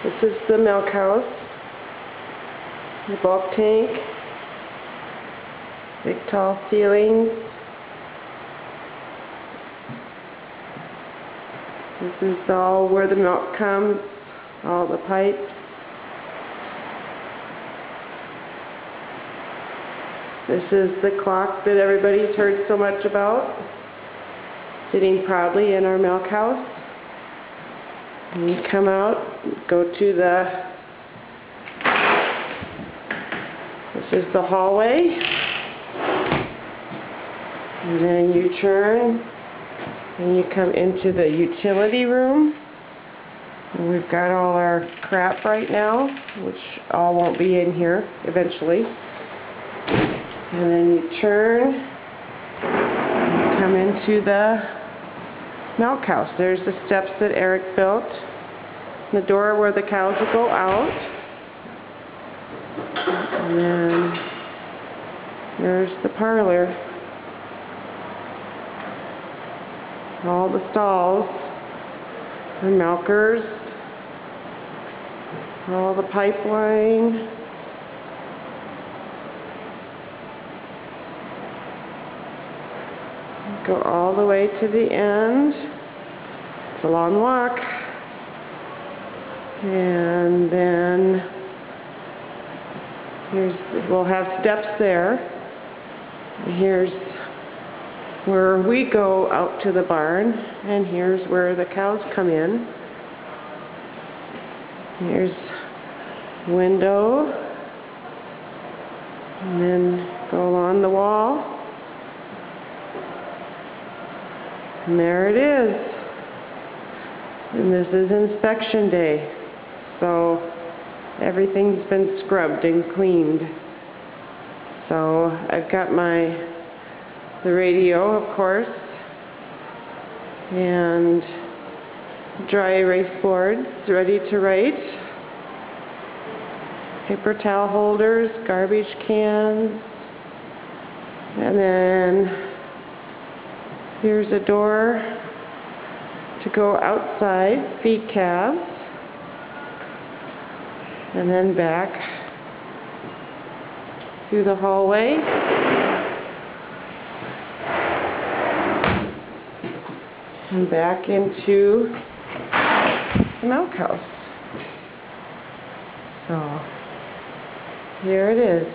This is the milk house, the bulk tank, big tall ceilings. This is all where the milk comes, all the pipes. This is the clock that everybody's heard so much about, sitting proudly in our milk house. And you come out, go to this is the hallway, and then you turn and you come into the utility room. And we've got all our crap right now, which all won't be in here eventually. And then you turn and come into the milk house. There's the steps that Eric built, the door where the cows will go out, and then there's the parlor, all the stalls, the milkers, all the pipeline. Go all the way to the end. It's a long walk. And then we'll have steps there. And here's where we go out to the barn, and here's where the cows come in. Here's window, and then go along the wall. And there it is. And this is inspection day. So everything's been scrubbed and cleaned. So I've got the radio, of course, and dry erase boards ready to write. Paper towel holders, garbage cans, and then here's a door to go outside, feed calves, and then back through the hallway. And back into the milk house. So here it is.